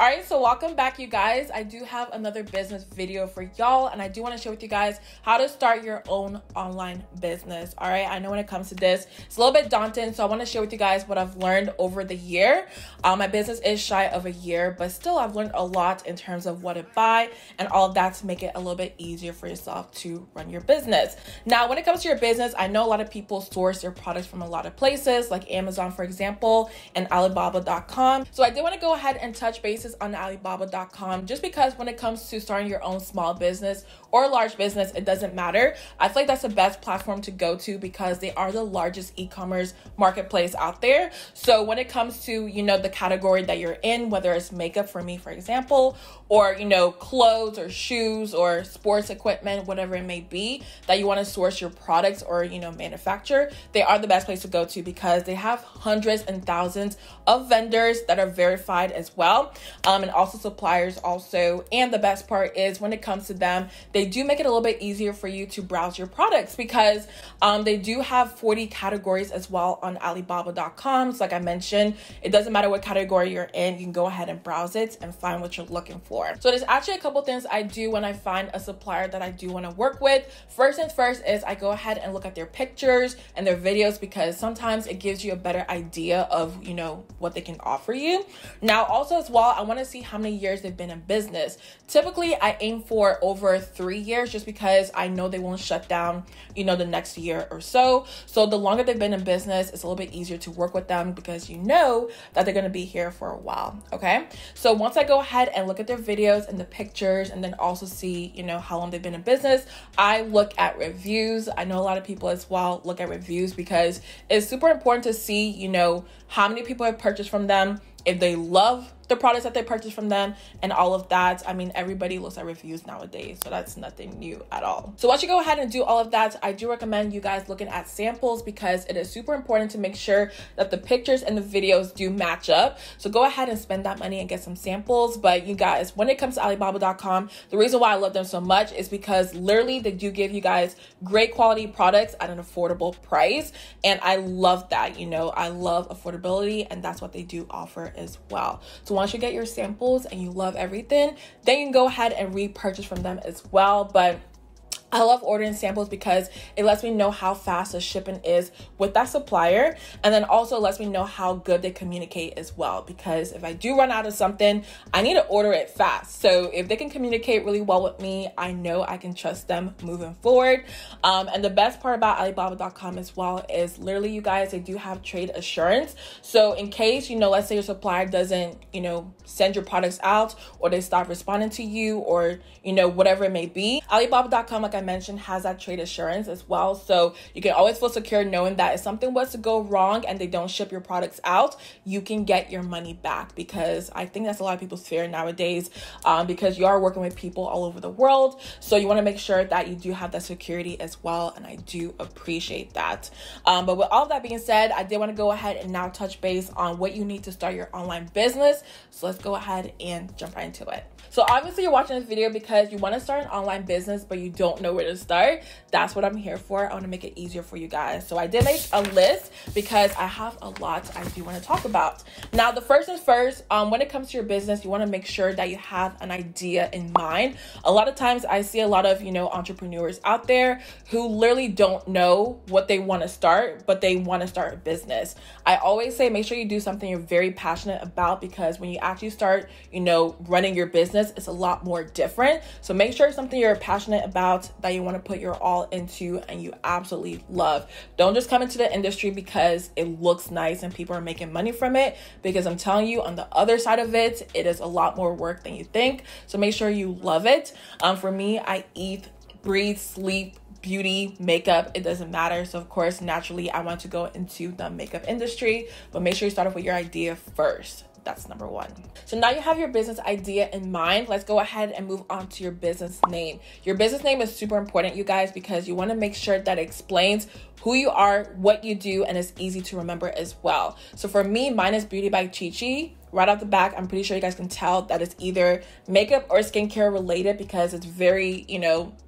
All right, so welcome back, you guys. I do have another business video for y'all, and I do want to share with you guys how to start your own online business. All right, I know when it comes to this, it's a little bit daunting, so I want to share with you guys what I've learned over the year. My business is shy of a year, but still I've learned a lot in terms of what to buy and all of that to make it a little bit easier for yourself to run your business. Now, when it comes to your business, I know a lot of people source their products from a lot of places, like Amazon, for example, and Alibaba.com. So I did want to go ahead and touch bases on Alibaba.com, just because when it comes to starting your own small business or large business, it doesn't matter. I feel like that's the best platform to go to because they are the largest e-commerce marketplace out there. So when it comes to, the category that you're in, whether it's makeup for me, for example, or, clothes or shoes or sports equipment, whatever it may be that you want to source your products or, manufacture, they are the best place to go to because they have hundreds and thousands of vendors that are verified as well. And also suppliers also. And the best part is when it comes to them, they do make it a little bit easier for you to browse your products because they do have 40 categories as well on Alibaba.com. So like I mentioned, it doesn't matter what category you're in, you can go ahead and browse it and find what you're looking for. So there's actually a couple things I do when I find a supplier that I do want to work with. First things first is I go ahead and look at their pictures and their videos because sometimes it gives you a better idea of, what they can offer you. Now also as well, I want to see how many years they've been in business. Typically, I aim for over 3 years just because I know they won't shut down, the next year or so. So the longer they've been in business, it's a little bit easier to work with them because you know that they're going to be here for a while. Okay. So once I go ahead and look at their videos and the pictures and then also see, how long they've been in business, I look at reviews. I know a lot of people as well look at reviews because it's super important to see, how many people have purchased from them, if they love the products that they purchase from them and all of that. I mean, everybody looks at reviews nowadays, so that's nothing new at all. So once you go ahead and do all of that, I do recommend you guys looking at samples because it is super important to make sure that the pictures and the videos do match up. So go ahead and spend that money and get some samples. But you guys, when it comes to Alibaba.com, the reason why I love them so much is because literally they do give you guys great quality products at an affordable price. And I love that, I love affordability and that's what they do offer as well. So once you get your samples and you love everything, then you can go ahead and repurchase from them as well. But I love ordering samples because it lets me know how fast the shipping is with that supplier. And then also lets me know how good they communicate as well. Because if I do run out of something, I need to order it fast. So if they can communicate really well with me, I know I can trust them moving forward. And the best part about Alibaba.com as well is literally, you guys, they do have trade assurance. So in case, let's say your supplier doesn't, send your products out or they stop responding to you or, whatever it may be, Alibaba.com, like I mentioned, has that trade assurance as well. So you can always feel secure knowing that if something was to go wrong and they don't ship your products out, you can get your money back, because I think that's a lot of people's fear nowadays, because you are working with people all over the world. So you want to make sure that you do have that security as well. And I do appreciate that. But with all that being said, I did want to go ahead and now touch base on what you need to start your online business. So let's go ahead and jump right into it. So obviously you're watching this video because you want to start an online business, but you don't know where to start. That's what I'm here for. I want to make it easier for you guys. So I did make a list because I have a lot I do want to talk about. Now, the first things first, when it comes to your business, you want to make sure that you have an idea in mind. A lot of times I see a lot of, entrepreneurs out there who literally don't know what they want to start, but they want to start a business. I always say, make sure you do something you're very passionate about, because when you actually start, running your business, it's a lot more different. So make sure it's something you're passionate about, that you want to put your all into and you absolutely love. Don't just come into the industry because it looks nice and people are making money from it, because I'm telling you, on the other side of it, it is a lot more work than you think. So make sure you love it. For me, I eat, breathe, sleep, beauty, makeup, it doesn't matter. So of course, naturally, I want to go into the makeup industry, but make sure you start off with your idea first. That's number one. So now you have your business idea in mind. Let's go ahead and move on to your business name. Your business name is super important, you guys, because you want to make sure that it explains who you are, what you do, and it's easy to remember as well. So for me, mine is Beauty by Chichi. right off the back, I'm pretty sure you guys can tell that it's either makeup or skincare related because it's very,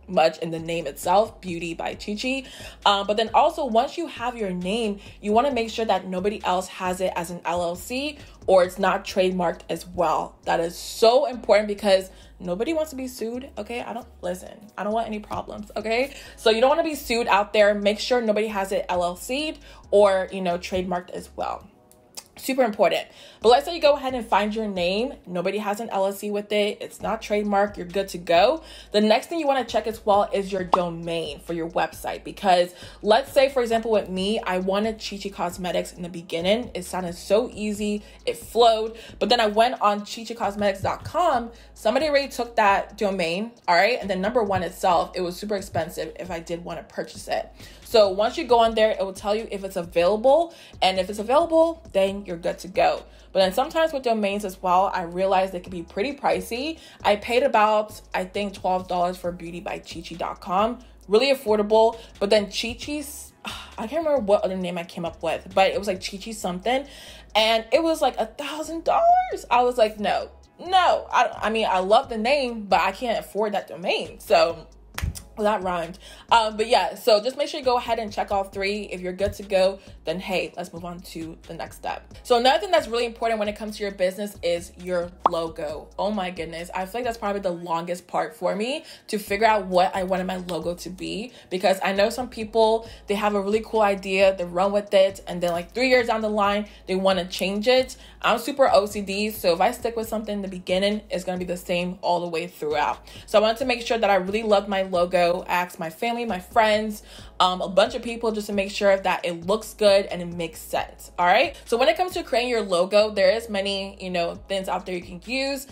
much in the name itself, Beauty by Chichi. But then also, once you have your name, you want to make sure that nobody else has it as an LLC or it's not trademarked as well. That is so important because nobody wants to be sued, okay? I don't want any problems, okay? So you don't want to be sued out there. Make sure nobody has it LLC'd or, trademarked as well. Super important. But let's say you go ahead and find your name. Nobody has an LLC with it. It's not trademarked. You're good to go. The next thing you want to check as well is your domain for your website. Because let's say, for example, with me, I wanted Chichi Cosmetics in the beginning. It sounded so easy. It flowed. But then I went on chichicosmetics.com. Somebody already took that domain. All right. And then number one itself, it was super expensive if I did want to purchase it. So once you go on there, it will tell you if it's available. And if it's available, then you're good to go. But then sometimes with domains as well, I realized they can be pretty pricey. I paid about, I think, $12 for beautybychichi.com. Really affordable. But then Chichi's, I can't remember what other name I came up with, but it was like Chichi something. And it was like $1,000. I was like, no. I mean, I love the name, but I can't afford that domain. So well, that rhymed. But yeah, so just make sure you go ahead and check all three. If you're good to go, then hey, let's move on to the next step. So another thing that's really important when it comes to your business is your logo. Oh my goodness. I feel like that's probably the longest part for me to figure out what I wanted my logo to be, because I know some people, they have a really cool idea, they run with it, and then like 3 years down the line, they want to change it. I'm super OCD, so if I stick with something in the beginning, it's going to be the same all the way throughout. So I wanted to make sure that I really loved my logo. Ask my family, my friends, a bunch of people just to make sure that it looks good and it makes sense. All right. So when it comes to creating your logo, there is many, things out there you can use.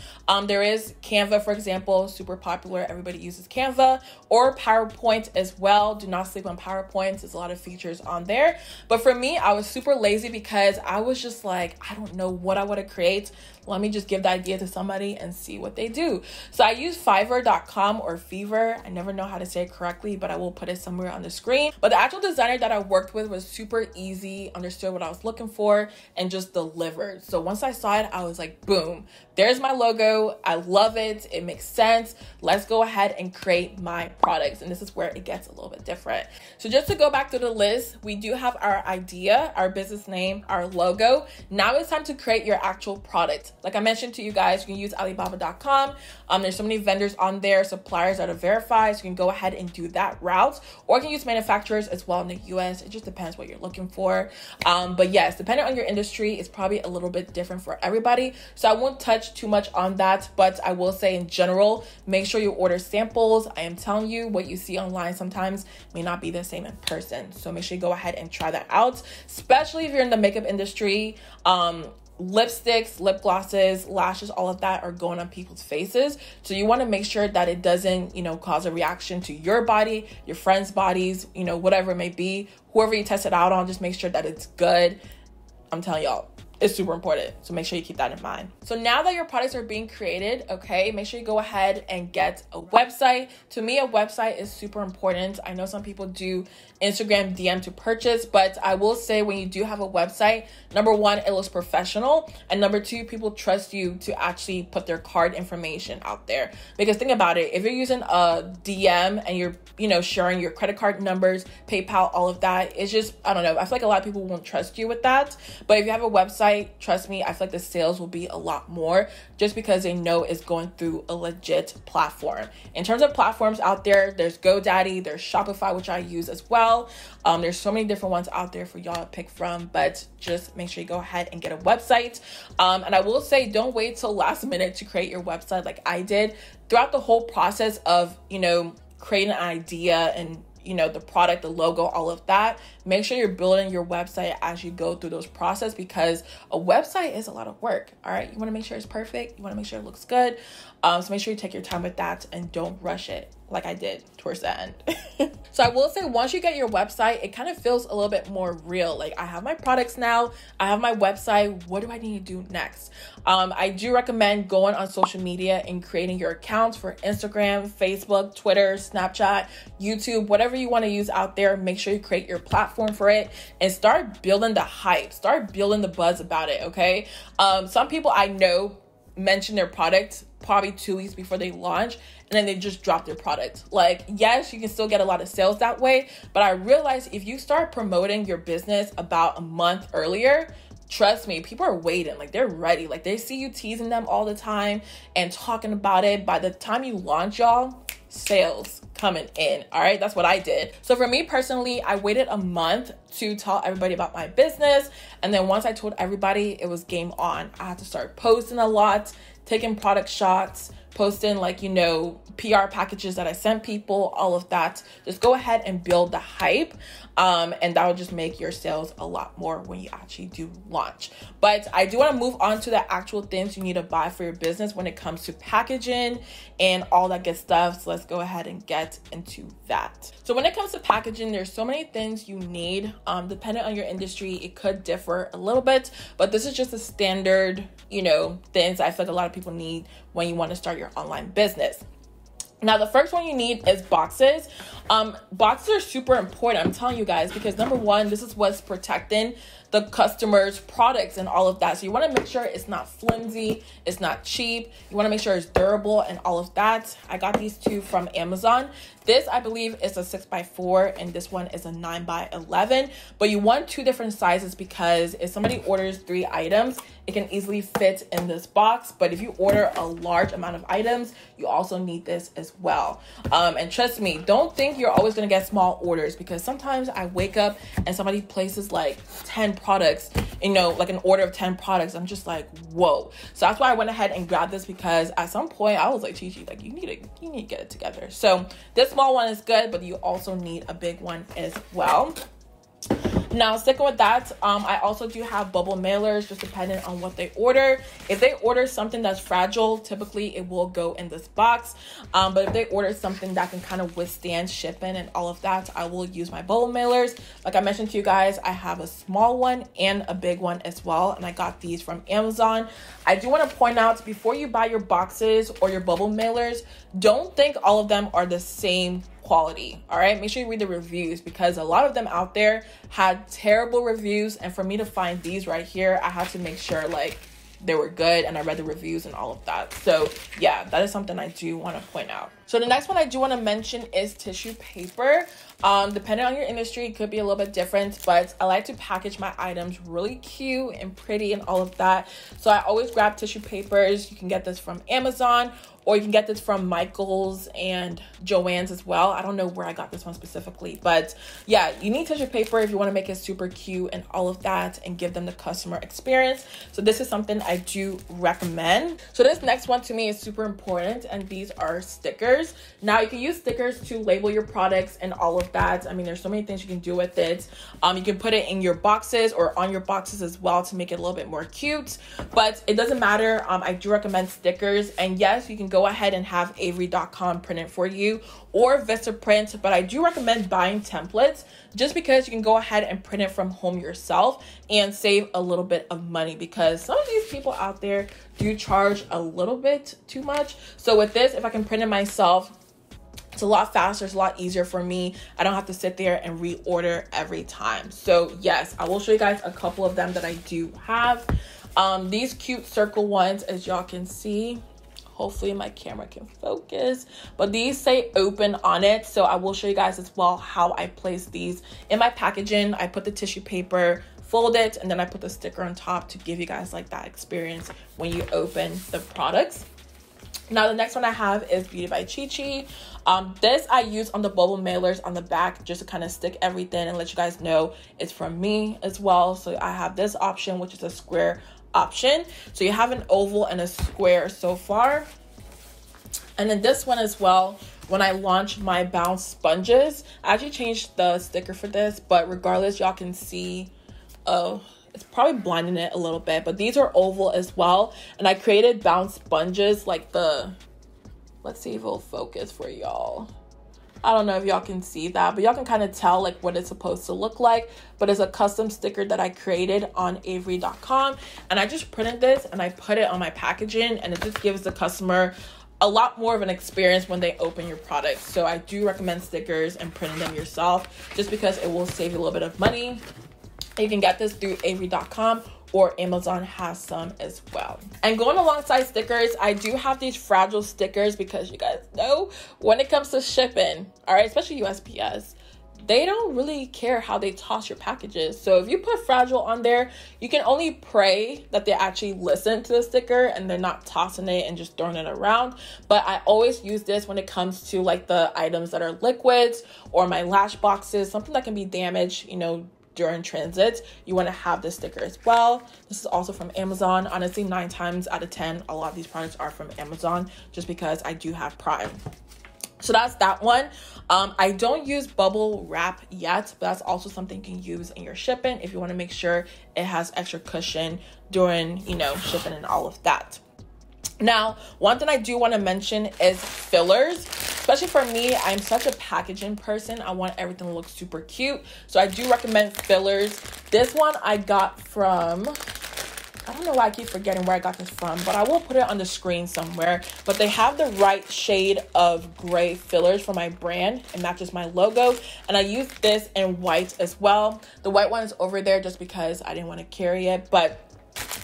There is Canva, for example, super popular. Everybody uses Canva, or PowerPoint as well. Do not sleep on PowerPoint. There's a lot of features on there. But for me, I was super lazy because I was just like, I don't know what I want to create. Let me just give the idea to somebody and see what they do. So I use Fiverr.com or Fever. I never know how to say it correctly, but I will put it somewhere on the screen. But the actual designer that I worked with was super easy, understood what I was looking for, and just delivered. So once I saw it, I was like, boom, there's my logo. I love it. It makes sense. Let's go ahead and create my products. And this is where it gets a little bit different. So just to go back to the list, we do have our idea, our business name, our logo. Now it's time to create your actual product. Like I mentioned to you guys, you can use Alibaba.com. There's so many vendors on there, suppliers that are verified. So you can go ahead and do that route, or you can use manufacturers as well in the US. It just depends what you're looking for. But yes, depending on your industry, it's probably a little bit different for everybody. So I won't touch too much on that, but I will say in general, make sure you order samples. I am telling you, what you see online sometimes may not be the same in person. So make sure you go ahead and try that out, especially if you're in the makeup industry. Lipsticks, lip glosses, lashes, all of that are going on people's faces. So you want to make sure that it doesn't, cause a reaction to your body, your friends' bodies, whatever it may be. Whoever you test it out on, just make sure that it's good. I'm telling y'all, it's super important. So make sure you keep that in mind. So now that your products are being created, okay, make sure you go ahead and get a website. To me, a website is super important. I know some people do Instagram DM to purchase, but I will say when you do have a website, number one, it looks professional. And number two, people trust you to actually put their card information out there. Because think about it, if you're using a DM and you're, sharing your credit card numbers, PayPal, all of that, it's just, I don't know. I feel like a lot of people won't trust you with that. But if you have a website, trust me, I feel like the sales will be a lot more just because they know it's going through a legit platform. In terms of platforms out there, there's GoDaddy, there's Shopify, which I use as well. There's so many different ones out there for y'all to pick from, but just make sure you go ahead and get a website. And I will say, don't wait till last minute to create your website like I did. Throughout the whole process of, creating an idea and the product, the logo, all of that, make sure you're building your website as you go through those process, because a website is a lot of work. All right. You want to make sure it's perfect. You want to make sure it looks good. So make sure you take your time with that and don't rush it. like I did towards the end. So I will say, once you get your website, it kind of feels a little bit more real. Like, I have my products now, I have my website. What do I need to do next? I do recommend going on social media and creating your accounts for Instagram, Facebook, Twitter, Snapchat, YouTube, whatever you want to use out there. Make sure you create your platform for it and start building the hype, start building the buzz about it, okay? Some people I know mention their product probably 2 weeks before they launch, and then they just drop their product. Like, yes, you can still get a lot of sales that way, but I realized if you start promoting your business about a month earlier, trust me, people are waiting. Like, they're ready. Like, they see you teasing them all the time and talking about it. By the time you launch, y'all, sales coming in. All right, that's what I did. So for me personally, I waited a month to tell everybody about my business, and then once I told everybody, it was game on. I had to start posting a lot, taking product shots, posting, like, you know, PR packages that I sent people, all of that. Just go ahead and build the hype, and that will just make your sales a lot more when you actually do launch. But I do want to move on to the actual things you need to buy for your business when it comes to packaging and all that good stuff. So let's go ahead and get into that. So when it comes to packaging, there's so many things you need. Depending on your industry, it could differ a little bit, but this is just a standard, you know, things I feel like a lot of people need when you want to start your online business. Now, the first one you need is boxes. Boxes are super important, I'm telling you guys, because number one, this is what's protecting the customer's products and all of that. So you want to make sure it's not flimsy, it's not cheap. You want to make sure it's durable and all of that. I got these two from Amazon. This, I believe, is a 6x4, and this one is a 9x11. But you want two different sizes because if somebody orders 3 items, it can easily fit in this box. But if you order a large amount of items, you also need this as well. And trust me, don't think you're always going to get small orders, because sometimes I wake up and somebody places like 10 products, you know, like an order of 10 products. I'm just like, whoa. So that's why I went ahead and grabbed this, because at some point I was like, Chichi, like, you need to get it together. So this small one is good, but you also need a big one as well. Now, sticking with that, I also do have bubble mailers, just depending on what they order. If they order something that's fragile, typically it will go in this box. But if they order something that can kind of withstand shipping and all of that, I will use my bubble mailers. Like I mentioned to you guys, I have a small one and a big one as well, and I got these from Amazon. I do want to point out, before you buy your boxes or your bubble mailers, don't think all of them are the same quality. All right, make sure you read the reviews, because a lot of them out there had terrible reviews, and for me to find these right here, I had to make sure like they were good, and I read the reviews and all of that. So yeah, that is something I do want to point out. So the next one I do want to mention is tissue paper. Depending on your industry, it could be a little bit different, but I like to package my items really cute and pretty and all of that. So I always grab tissue papers. You can get this from Amazon, or you can get this from Michael's and Joann's as well. I don't know where I got this one specifically, but yeah, you need tissue paper if you want to make it super cute and all of that and give them the customer experience. So this is something I do recommend. So this next one to me is super important, and these are stickers. Now, you can use stickers to label your products and all of that. I mean, there's so many things you can do with it. You can put it in your boxes or on your boxes as well to make it a little bit more cute, but it doesn't matter. I do recommend stickers, and yes, you can go ahead and have Avery.com print it for you, or Vistaprint, but I do recommend buying templates, just because you can go ahead and print it from home yourself and save a little bit of money, because some of these people out there do charge a little bit too much. So with this, if I can print it myself, it's a lot faster, it's a lot easier for me. I don't have to sit there and reorder every time. So yes, I will show you guys a couple of them that I do have. These cute circle ones, as y'all can see. Hopefully my camera can focus, but these say open on it. So I will show you guys as well how I place these in my packaging. I put the tissue paper, fold it, and then I put the sticker on top to give you guys like that experience when you open the products. Now, the next one I have is Beauty by Chichi. This I use on the bubble mailers on the back, just to kind of stick everything and let you guys know it's from me as well. So I have this option, which is a square option. So you have an oval and a square so far. And then this one as well, when I launched my bounce sponges, I actually changed the sticker for this, but regardless, y'all can see, it's probably blinding it a little bit, but these are oval as well. And I created bounce sponges, like the Let's see if it'll focus for y'all. I don't know if y'all can see that, but y'all can kind of tell like what it's supposed to look like. But it's a custom sticker that I created on Avery.com, and I just printed this and I put it on my packaging, and it just gives the customer a lot more of an experience when they open your product. So I do recommend stickers and printing them yourself, just because it will save you a little bit of money. You can get this through Avery.com, or Amazon has some as well. And going alongside stickers, I do have these fragile stickers, because you guys know when it comes to shipping, all right, especially USPS, they don't really care how they toss your packages. So if you put fragile on there, you can only pray that they actually listen to the sticker and they're not tossing it and just throwing it around. But I always use this when it comes to like the items that are liquids or my lash boxes, something that can be damaged, you know, during transit. You want to have this sticker as well. This is also from Amazon. Honestly, 9 times out of 10, a lot of these products are from Amazon, just because I do have Prime. So that's that one. I don't use bubble wrap yet, but that's also something you can use in your shipping if you want to make sure it has extra cushion during, you know, shipping and all of that. Now, one thing I do want to mention is fillers. Especially for me, I'm such a packaging person. I want everything to look super cute. So I do recommend fillers. This one I got from, I don't know why I keep forgetting where I got this from, but I will put it on the screen somewhere. But they have the right shade of gray fillers for my brand. It matches my logo. And I use this in white as well. The white one is over there just because I didn't want to carry it. But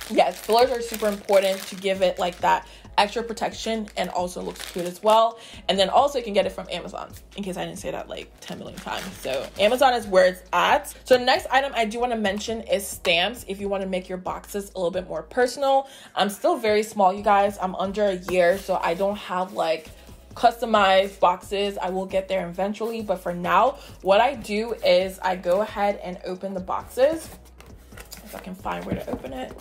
yes, fillers are super important to give it like that extra protection, and also looks cute as well. And then also you can get it from Amazon, in case I didn't say that like 10 million times. So Amazon is where it's at. So the next item I do want to mention is stamps. If you want to make your boxes a little bit more personal. I'm still very small, you guys. I'm under a year, so I don't have like customized boxes. I will get there eventually, but for now, what I do is I go ahead and open the boxes. If I can find where to open it.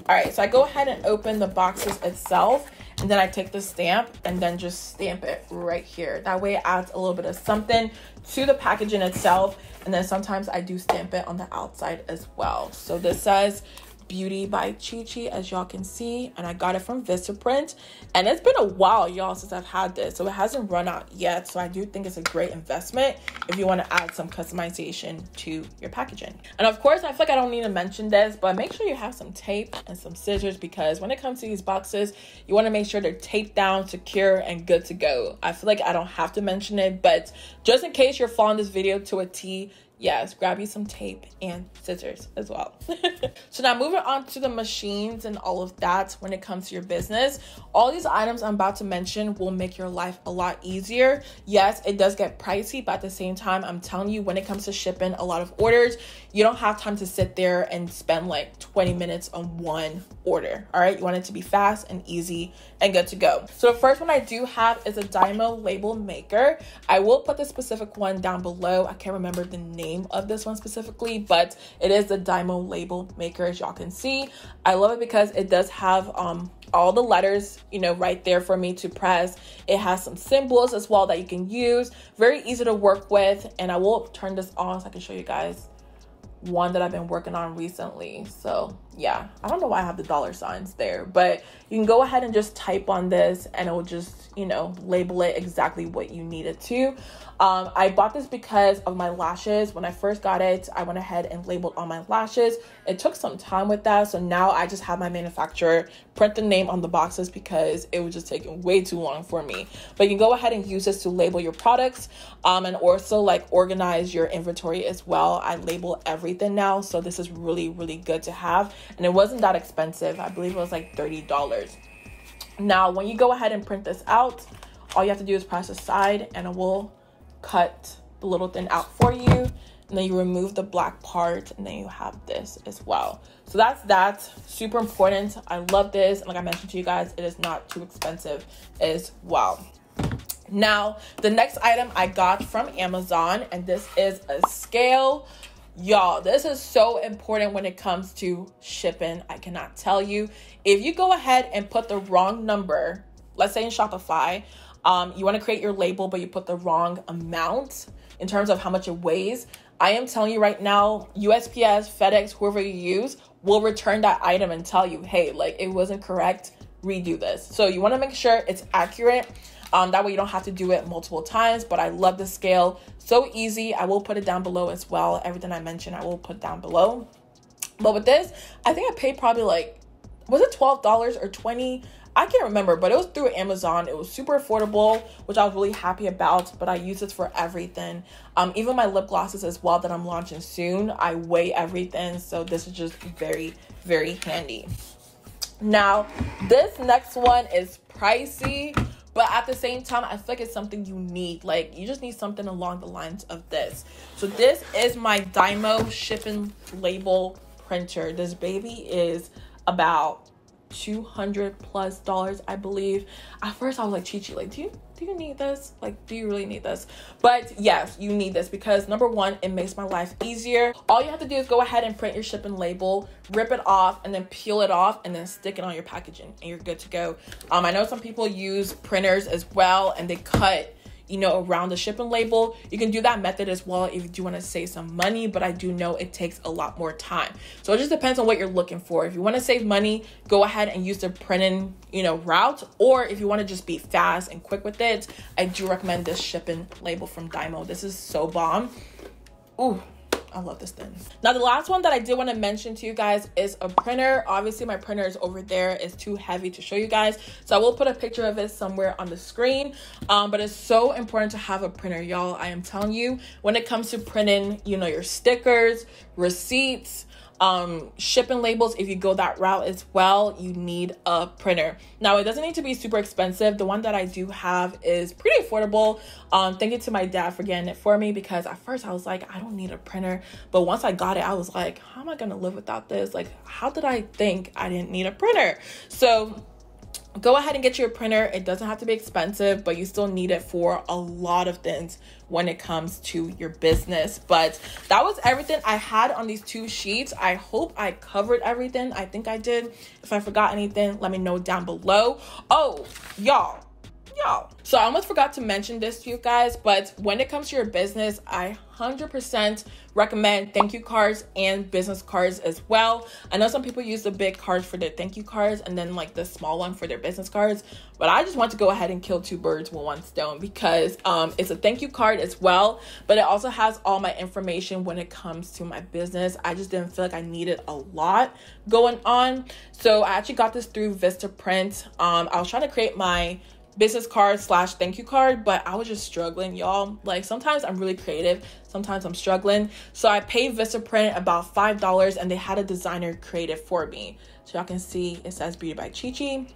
All right, so I go ahead and open the boxes itself, and then I take the stamp and then just stamp it right here. That way it adds a little bit of something to the packaging itself. And then sometimes I do stamp it on the outside as well. So this says Beauty by Chichi, as y'all can see, and I got it from Vistaprint, and it's been a while, y'all, since I've had this, so it hasn't run out yet. So I do think it's a great investment if you want to add some customization to your packaging. And of course, I feel like I don't need to mention this, but make sure you have some tape and some scissors, because when it comes to these boxes, you want to make sure they're taped down, secure, and good to go. I feel like I don't have to mention it, but just in case you're following this video to a T, yes, grab you some tape and scissors as well. So now moving on to the machines and all of that when it comes to your business. All these items I'm about to mention will make your life a lot easier. Yes, it does get pricey, but at the same time, I'm telling you, when it comes to shipping a lot of orders, you don't have time to sit there and spend like 20 minutes on one order. All right, you want it to be fast and easy and good to go. So the first one I do have is a DYMO label maker. I will put the specific one down below. I can't remember the name of this one specifically, but it is the DYMO label maker, as y'all can see. I love it because it does have all the letters, you know, right there for me to press. It has some symbols as well that you can use. Very easy to work with, and I will turn this on so I can show you guys one that I've been working on recently. So yeah, I don't know why I have the dollar signs there, but you can go ahead and just type on this and it will just, you know, label it exactly what you need it to. I bought this because of my lashes. When I first got it, I went ahead and labeled all my lashes. It took some time with that. So now I just have my manufacturer print the name on the boxes because it was just taking way too long for me. But you can go ahead and use this to label your products and also like organize your inventory as well. I label everything now. So this is really, really good to have. And it wasn't that expensive. I believe it was like $30. Now, when you go ahead and print this out, all you have to do is press aside and it will cut the little thing out for you. And then you remove the black part and then you have this as well. So that's super important. I love this. And like I mentioned to you guys, it is not too expensive as well. Now, the next item I got from Amazon, and this is a scale. Y'all, this is so important when it comes to shipping. I cannot tell you. If you go ahead and put the wrong number, let's say in Shopify, you want to create your label, but you put the wrong amount in terms of how much it weighs. I am telling you right now, USPS, FedEx, whoever you use will return that item and tell you, hey, like it wasn't correct, redo this. So you want to make sure it's accurate. That way you don't have to do it multiple times, but I love the scale. So easy. I will put it down below as well. Everything I mentioned, I will put down below. But with this, I think I paid probably like, was it $12 or $20? I can't remember, but it was through Amazon. It was super affordable, which I was really happy about, but I use this for everything. Even my lip glosses as well that I'm launching soon, I weigh everything. So this is just very, very handy. Now, this next one is pricey, but at the same time, I feel like it's something you need. Like, you just need something along the lines of this. So this is my DYMO shipping label printer. This baby is about $200+ I believe. At first I was like, Chichi, like, do you need this? Like, do you really need this? But yes, you need this because number one, it makes my life easier. All you have to do is go ahead and print your shipping label, rip it off, and then peel it off, and then stick it on your packaging, and you're good to go. I know some people use printers as well, and they cut, you know, around the shipping label. You can do that method as well if you do want to save some money, but I do know it takes a lot more time. So it just depends on what you're looking for. If you want to save money, go ahead and use the printing, you know, route, or if you want to just be fast and quick with it, I do recommend this shipping label from DYMO. This is so bomb. Ooh, I love this thing. Now, the last one that I did want to mention to you guys is a printer. Obviously, my printer is over there. It's too heavy to show you guys, so I will put a picture of it somewhere on the screen. But it's so important to have a printer, y'all. I am telling you, when it comes to printing, you know, your stickers, receipts, shipping labels, if you go that route as well, you need a printer. Now, it doesn't need to be super expensive. The one that I do have is pretty affordable. Thank you to my dad for getting it for me, because at first I was like, I don't need a printer. But once I got it, I was like, how am I gonna live without this? Like, how did I think I didn't need a printer? So go ahead and get your printer. It doesn't have to be expensive, but you still need it for a lot of things when it comes to your business. But that was everything I had on these two sheets. I hope I covered everything. I think I did. If I forgot anything, let me know down below. Oh, y'all. So I almost forgot to mention this to you guys, but when it comes to your business, I 100% recommend thank you cards and business cards as well. I know some people use the big cards for their thank you cards and then like the small one for their business cards, but I just want to go ahead and kill two birds with one stone, because it's a thank you card as well, but it also has all my information when it comes to my business. I just didn't feel like I needed a lot going on, so I actually got this through Vistaprint. I was trying to create my business card / thank you card, but I was just struggling, y'all. Like, sometimes I'm really creative, sometimes I'm struggling. So I paid Vistaprint about $5 and they had a designer create it for me. So y'all can see it says Beauty by Chichi.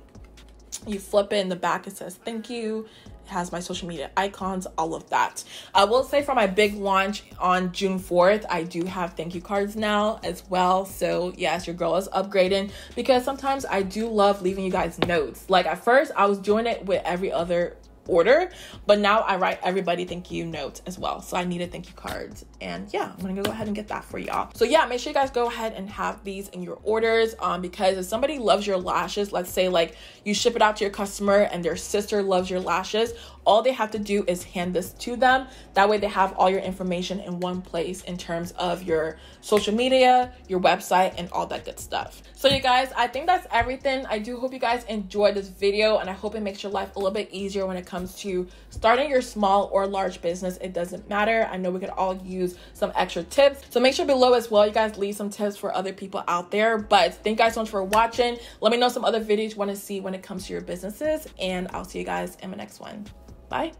You flip it in the back, it says thank you. It has my social media icons, all of that. I will say for my big launch on June 4th, I do have thank you cards now as well. So yes, your girl is upgrading, because sometimes I do love leaving you guys notes. Like, at first I was doing it with every other order, but now I write everybody thank you notes as well. So I needed thank you cards, and yeah, I'm gonna go ahead and get that for y'all. So yeah, make sure you guys go ahead and have these in your orders, because if somebody loves your lashes, let's say like you ship it out to your customer and their sister loves your lashes, all they have to do is hand this to them. That way they have all your information in one place in terms of your social media, your website, and all that good stuff. So you guys, I think that's everything. I do hope you guys enjoyed this video, and I hope it makes your life a little bit easier when it comes to starting your small or large business. It doesn't matter. I know we could all use some extra tips. So make sure below as well, you guys leave some tips for other people out there. But thank you guys so much for watching. Let me know some other videos you want to see when it comes to your businesses, and I'll see you guys in my next one. Bye.